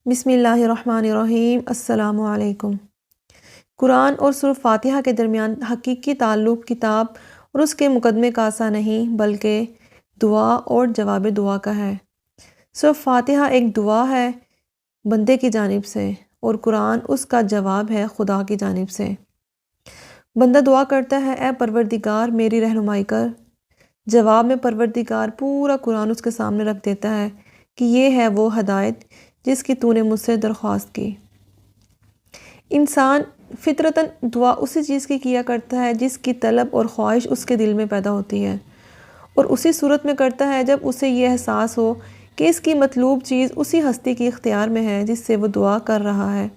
بسم اللہ الرحمن الرحیم۔ السلام علیکم۔ قرآن اور سورہ فاتحہ کے درمیان حقیقی تعلق کتاب اور اس کے مقدمے کا سا نہیں بلکہ دعا اور جواب دعا کا ہے۔ سورہ فاتحہ ایک دعا ہے بندے کی جانب سے اور قرآن اس کا جواب ہے خدا کی جانب سے۔ بندہ دعا کرتا ہے اے پروردگار میری رہنمائی کر۔ جواب میں پروردگار پورا قرآن اس کے سامنے رکھ دیتا ہے کہ یہ ہے وہ ہدایت جس کی تو نے مجھ سے درخواست کی۔ انسان فطرتاً دعا اسی چیز کی کیا کرتا ہے جس کی طلب اور خواہش اس کے دل میں پیدا ہوتی ہے، اور اسی صورت میں کرتا ہے جب اسے یہ احساس ہو کہ اس کی مطلوب چیز اسی ہستی کی اختیار میں ہے جس سے وہ دعا کر رہا ہے۔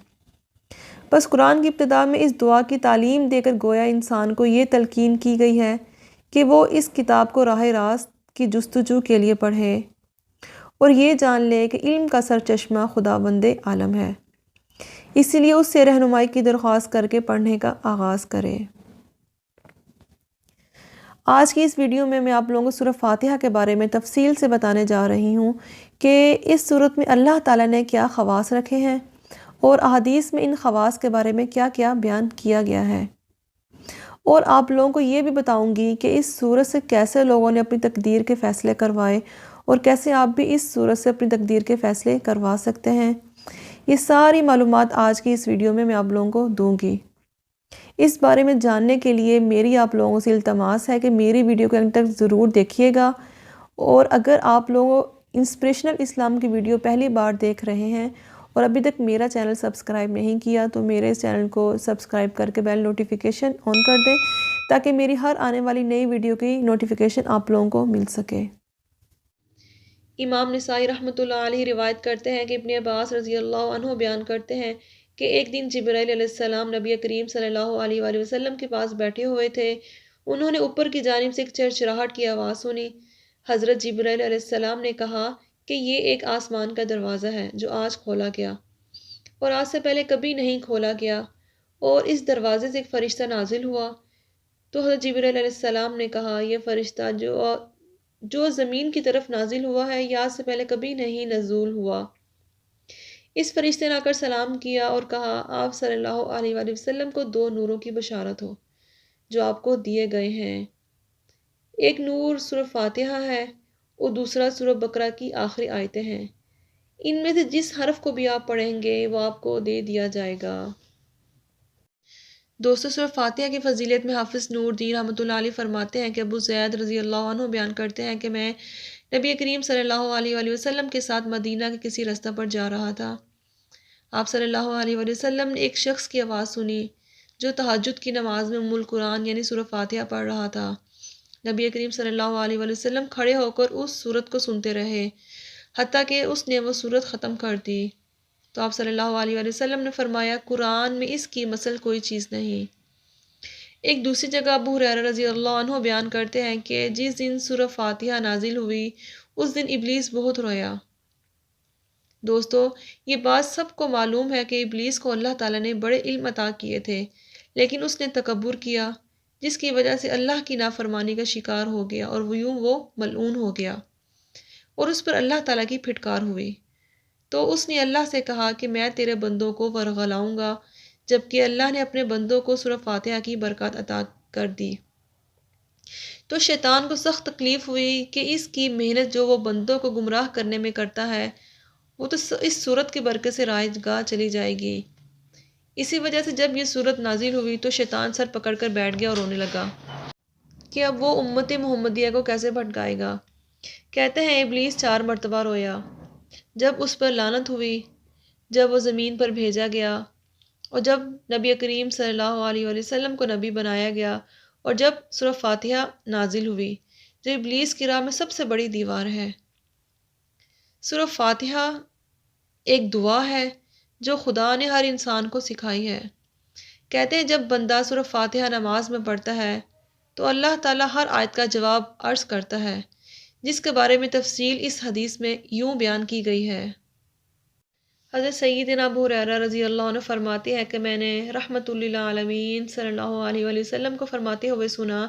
بس قرآن کی ابتدا میں اس دعا کی تعلیم دے کر گویا انسان کو یہ تلقین کی گئی ہے کہ وہ اس کتاب کو راہ راست کی جستجو کے لیے پڑھے اور یہ جان لے کہ علم کا سرچشمہ خداوند عالم ہے، اسی لیے اس سے رہنمائی کی درخواست کر کے پڑھنے کا آغاز کرے۔ آج کی اس ویڈیو میں آپ لوگوں کو سورہ فاتحہ کے بارے میں تفصیل سے بتانے جا رہی ہوں کہ اس سورت میں اللہ تعالیٰ نے کیا خواص رکھے ہیں اور احادیث میں ان خواص کے بارے میں کیا کیا بیان کیا گیا ہے، اور آپ لوگوں کو یہ بھی بتاؤں گی کہ اس سورت سے کیسے لوگوں نے اپنی تقدیر کے فیصلے کروائے اور کیسے آپ بھی اس سورت سے اپنی تقدیر کے فیصلے کروا سکتے ہیں۔ یہ ساری معلومات آج کی اس ویڈیو میں آپ لوگوں کو دوں گی۔ اس بارے میں جاننے کے لیے میری آپ لوگوں سے التماس ہے کہ میری ویڈیو کو انت تک ضرور دیکھیے گا، اور اگر آپ لوگوں انسپریشنل اسلام کی ویڈیو پہلی بار دیکھ رہے ہیں اور ابھی تک میرا چینل سبسکرائب نہیں کیا تو میرے اس چینل کو سبسکرائب کر کے بیل نوٹیفیکیشن آن کر دیں تاکہ میری ہر آنے والی نئی ویڈیو کی نوٹیفیکیشن آپ لوگوں کو مل سکے۔ امام نسائی رحمۃ اللہ علیہ روایت کرتے ہیں کہ ابن عباس رضی اللہ عنہ بیان کرتے ہیں کہ ایک دن جبرائیل علیہ السلام نبی کریم صلی اللہ علیہ وآلہ وسلم کے پاس بیٹھے ہوئے تھے۔ انہوں نے اوپر کی جانب سے ایک چرچراہٹ کی آواز سنی۔ حضرت جبرائیل علیہ السلام نے کہا کہ یہ ایک آسمان کا دروازہ ہے جو آج کھولا گیا اور آج سے پہلے کبھی نہیں کھولا گیا، اور اس دروازے سے ایک فرشتہ نازل ہوا۔ تو حضرت جبرائیل علیہ السلام نے کہا یہ فرشتہ جو زمین کی طرف نازل ہوا ہے یا آج سے پہلے کبھی نہیں نزول ہوا۔ اس فرشتے نے آ کر سلام کیا اور کہا آپ صلی اللہ علیہ وآلہ وسلم کو دو نوروں کی بشارت ہو جو آپ کو دیے گئے ہیں، ایک نور سورہ فاتحہ ہے اور دوسرا سورہ بقرہ کی آخری آیتیں ہیں، ان میں سے جس حرف کو بھی آپ پڑھیں گے وہ آپ کو دے دیا جائے گا۔ دوستو، سورہ فاتحہ کی فضیلت میں حافظ نور الدین رحمۃ اللہ علیہ فرماتے ہیں کہ ابو زید رضی اللہ عنہ بیان کرتے ہیں کہ میں نبی کریم صلی اللہ علیہ وآلہ وسلم کے ساتھ مدینہ کے کسی رستہ پر جا رہا تھا۔ آپ صلی اللہ علیہ وآلہ وسلم نے ایک شخص کی آواز سنی جو تہجد کی نماز میں ام القرآن یعنی سورہ فاتحہ پڑھ رہا تھا۔ نبی کریم صلی اللہ علیہ وآلہ وسلم کھڑے ہو کر اس سورت کو سنتے رہے حتیٰ کہ اس نے وہ سورت ختم کر دی۔ تو آپ صلی اللہ علیہ وآلہ وسلم نے فرمایا قرآن میں اس کی مثل کوئی چیز نہیں۔ ایک دوسری جگہ ابو ہریرہ رضی اللہ عنہ بیان کرتے ہیں کہ جس دن سورہ فاتحہ نازل ہوئی اس دن ابلیس بہت رویا۔ دوستو، یہ بات سب کو معلوم ہے کہ ابلیس کو اللہ تعالیٰ نے بڑے علم عطا کیے تھے، لیکن اس نے تکبر کیا جس کی وجہ سے اللہ کی نافرمانی کا شکار ہو گیا اور وہ ملعون ہو گیا اور اس پر اللہ تعالیٰ کی پھٹکار ہوئی۔ تو اس نے اللہ سے کہا کہ میں تیرے بندوں کو ورغلاؤں گا، جبکہ اللہ نے اپنے بندوں کو سورہ فاتحہ کی برکات عطا کر دی۔ تو شیطان کو سخت تکلیف ہوئی کہ اس کی محنت جو وہ بندوں کو گمراہ کرنے میں کرتا ہے وہ تو اس سورت کی برکت سے رائج گاہ چلی جائے گی۔ اسی وجہ سے جب یہ سورت نازل ہوئی تو شیطان سر پکڑ کر بیٹھ گیا اور رونے لگا کہ اب وہ امت محمدیہ کو کیسے بھٹکائے گا۔ کہتے ہیں ابلیس 4 مرتبہ رویا، جب اس پر لعنت ہوئی، جب وہ زمین پر بھیجا گیا، اور جب نبی کریم صلی اللہ علیہ وآلہ وسلم کو نبی بنایا گیا، اور جب سورہ فاتحہ نازل ہوئی جو ابلیس کی راہ میں سب سے بڑی دیوار ہے۔ سورہ فاتحہ ایک دعا ہے جو خدا نے ہر انسان کو سکھائی ہے۔ کہتے ہیں جب بندہ سورہ فاتحہ نماز میں پڑھتا ہے تو اللہ تعالیٰ ہر آیت کا جواب عرض کرتا ہے، جس کے بارے میں تفصیل اس حدیث میں یوں بیان کی گئی ہے۔ حضرت سیدنا ابو ہریرہ رضی اللہ عنہ فرماتے ہیں کہ میں نے رحمت للعالمین صلی اللہ علیہ وآلہ وسلم کو فرماتے ہوئے سنا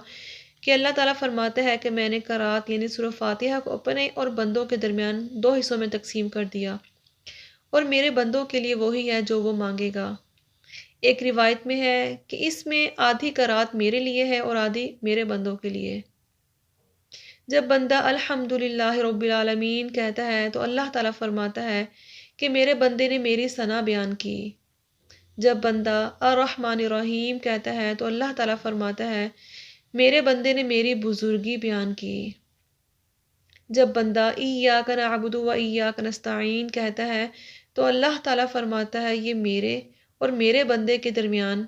کہ اللہ تعالیٰ فرماتا ہے کہ میں نے قرات یعنی سورہ فاتحہ کو اپنے اور بندوں کے درمیان 2 حصوں میں تقسیم کر دیا، اور میرے بندوں کے لیے وہی ہے جو وہ مانگے گا۔ ایک روایت میں ہے کہ اس میں آدھی قرات میرے لیے ہے اور آدھی میرے بندوں کے لیے۔ جب بندہ الحمدللہ رب العالمین کہتا ہے تو اللہ تعالیٰ فرماتا ہے کہ میرے بندے نے میری ثنا بیان کی۔ جب بندہ الرحمن الرحیم کہتا ہے تو اللہ تعالیٰ فرماتا ہے میرے بندے نے میری بزرگی بیان کی۔ جب بندہ ایاک نعبد و ایاک نستعین کہتا ہے تو اللہ تعالیٰ فرماتا ہے یہ میرے اور میرے بندے کے درمیان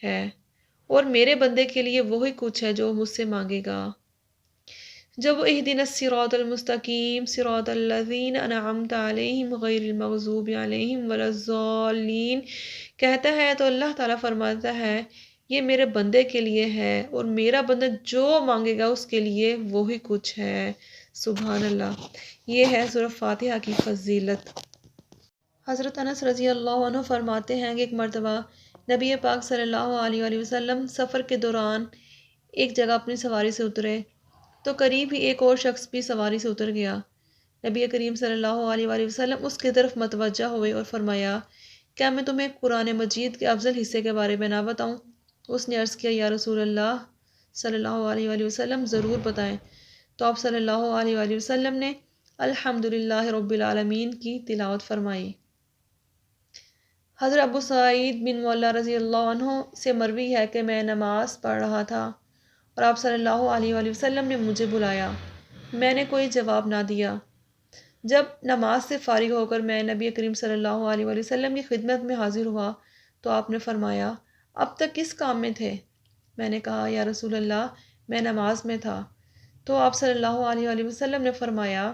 ہے، اور میرے بندے کے لیے وہی کچھ ہے جو مجھ سے مانگے گا۔ جب اہدنا الصراط المستقیم صراط الذین انعمت علیہم غیر المغضوب علیہم ولا الضالین کہتا ہے تو اللہ تعالیٰ فرماتا ہے یہ میرے بندے کے لیے ہے اور میرا بندہ جو مانگے گا اس کے لیے وہی کچھ ہے۔ سبحان اللہ۔ یہ ہے سورہ فاتحہ کی فضیلت۔ حضرت انس رضی اللہ عنہ فرماتے ہیں کہ ایک مرتبہ نبی پاک صلی اللہ علیہ وآلہ وسلم سفر کے دوران ایک جگہ اپنی سواری سے اترے تو قریب ہی ایک اور شخص بھی سواری سے اتر گیا۔ نبی کریم صلی اللہ علیہ وآلہ وسلم اس کی طرف متوجہ ہوئے اور فرمایا کیا میں تمہیں قرآن مجید کے افضل حصے کے بارے میں نہ بتاؤں؟ اس نے عرض کیا یا رسول اللہ صلی اللہ علیہ وآلہ وسلم ضرور بتائیں۔ تو آپ صلی اللہ علیہ وآلہ وسلم نے الحمدللہ رب العالمین کی تلاوت فرمائی۔ حضرت ابو سعید بن مولا رضی اللہ عنہ سے مروی ہے کہ میں نماز پڑھ رہا تھا اور آپ صلی اللہ علیہ وآلہ وسلم نے مجھے بلایا، میں نے کوئی جواب نہ دیا۔ جب نماز سے فارغ ہو کر میں نبی کریم صلی اللہ علیہ وآلہ وسلم کی خدمت میں حاضر ہوا تو آپ نے فرمایا اب تک کس کام میں تھے؟ میں نے کہا یا رسول اللہ میں نماز میں تھا۔ تو آپ صلی اللہ علیہ وآلہ وسلم نے فرمایا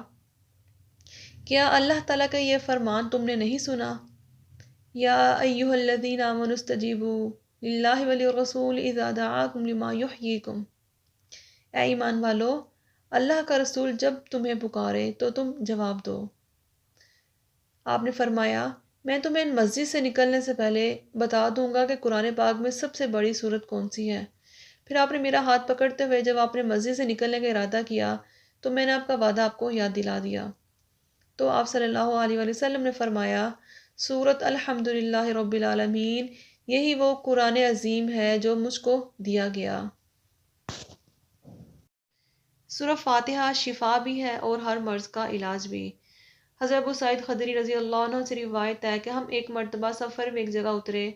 کیا اللہ تعالیٰ کا یہ فرمان تم نے نہیں سنا؟ یا ایہا الذین آمنوا استجیبوا للہ وللرسول اذا دعاکم لما یحییکم، اے ایمان والو اللہ کا رسول جب تمہیں پکارے تو تم جواب دو۔ آپ نے فرمایا میں تمہیں مسجد سے نکلنے سے پہلے بتا دوں گا کہ قرآن پاک میں سب سے بڑی سورت کون سی ہے۔ پھر آپ نے میرا ہاتھ پکڑتے ہوئے جب آپ نے مسجد سے نکلنے کا ارادہ کیا تو میں نے آپ کا وعدہ آپ کو یاد دلا دیا۔ تو آپ صلی اللہ علیہ وآلہ وسلم نے فرمایا سورت الحمدللہ رب العالمین یہی وہ قرآن عظیم ہے جو مجھ کو دیا گیا۔ سورہ فاتحہ شفا بھی ہے اور ہر مرض کا علاج بھی۔ حضرت ابو سعید خدری رضی اللہ عنہ سے روایت ہے کہ ہم ایک مرتبہ سفر میں ایک جگہ اترے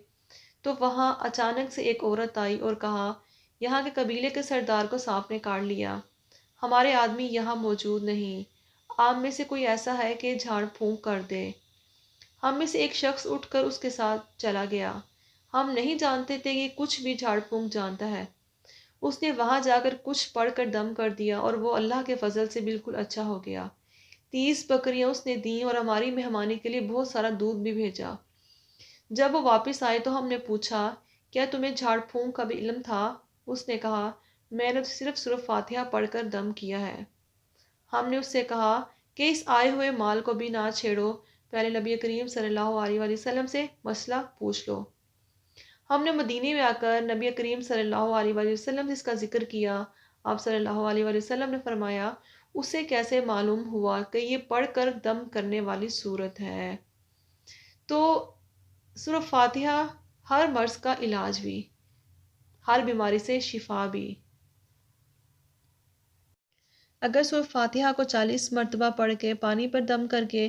تو وہاں اچانک سے ایک عورت آئی اور کہا یہاں کے قبیلے کے سردار کو سانپ نے کاٹ لیا، ہمارے آدمی یہاں موجود نہیں، آپ میں سے کوئی ایسا ہے کہ جھاڑ پھونک کر دے۔ ہم میں سے ایک شخص اٹھ کر اس کے ساتھ چلا گیا، ہم نہیں جانتے تھے کہ کچھ بھی جھاڑ پھونک جانتا ہے۔ اس نے وہاں جا کر کچھ پڑھ کر دم کر دیا اور وہ اللہ کے فضل سے بالکل اچھا ہو گیا۔ 30 بکریاں اس نے دیں اور ہماری مہمانی کے لیے بہت سارا دودھ بھی بھیجا۔ جب وہ واپس آئے تو ہم نے پوچھا کیا تمہیں جھاڑ پھونک کا بھی علم تھا؟ اس نے کہا میں نے صرف سورہ فاتحہ پڑھ کر دم کیا ہے۔ ہم نے اس سے کہا کہ اس آئے ہوئے مال کو بھی نہ چھیڑو، پہلے نبی کریم صلی اللہ علیہ وآلہ وسلم سے مسئلہ پوچھ لو۔ ہم نے مدینے میں آ کر نبی کریم صلی اللہ علیہ وآلہ وسلم سے اس کا ذکر کیا۔ آپ صلی اللہ علیہ وآلہ وسلم نے فرمایا اسے کیسے معلوم ہوا کہ یہ پڑھ کر دم کرنے والی صورت ہے؟ تو سورہ فاتحہ ہر مرض کا علاج بھی، ہر بیماری سے شفا بھی۔ اگر سورہ فاتحہ کو 40 مرتبہ پڑھ کے پانی پر دم کر کے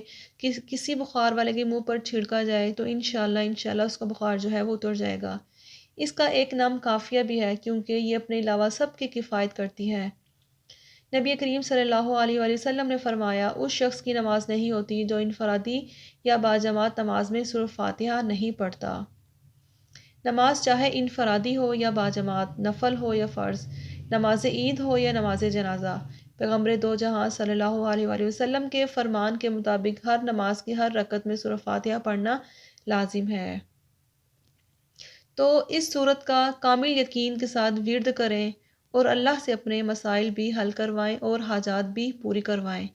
کسی بخار والے کے منہ پر چھڑکا جائے تو انشاءاللہ اس کا بخار جو ہے وہ اتر جائے گا۔ اس کا ایک نام کافیہ بھی ہے کیونکہ یہ اپنے علاوہ سب کی کفایت کرتی ہے۔ نبی کریم صلی اللہ علیہ وآلہ وسلم نے فرمایا اس شخص کی نماز نہیں ہوتی جو انفرادی یا باجماعت نماز میں سورہ فاتحہ نہیں پڑھتا۔ نماز چاہے انفرادی ہو یا باجماعت، نفل ہو یا فرض، نماز عید ہو یا نماز جنازہ، پیغمبر دو جہاں صلی اللہ علیہ وآلہ وسلم کے فرمان کے مطابق ہر نماز کی ہر رکعت میں سورہ فاتحہ پڑھنا لازم ہے۔ تو اس صورت کا کامل یقین کے ساتھ ورد کریں اور اللہ سے اپنے مسائل بھی حل کروائیں اور حاجات بھی پوری کروائیں۔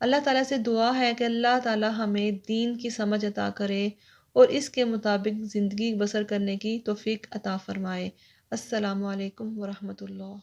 اللہ تعالیٰ سے دعا ہے کہ اللہ تعالیٰ ہمیں دین کی سمجھ عطا کرے اور اس کے مطابق زندگی بسر کرنے کی توفیق عطا فرمائے۔ السلام علیکم ورحمۃ اللہ۔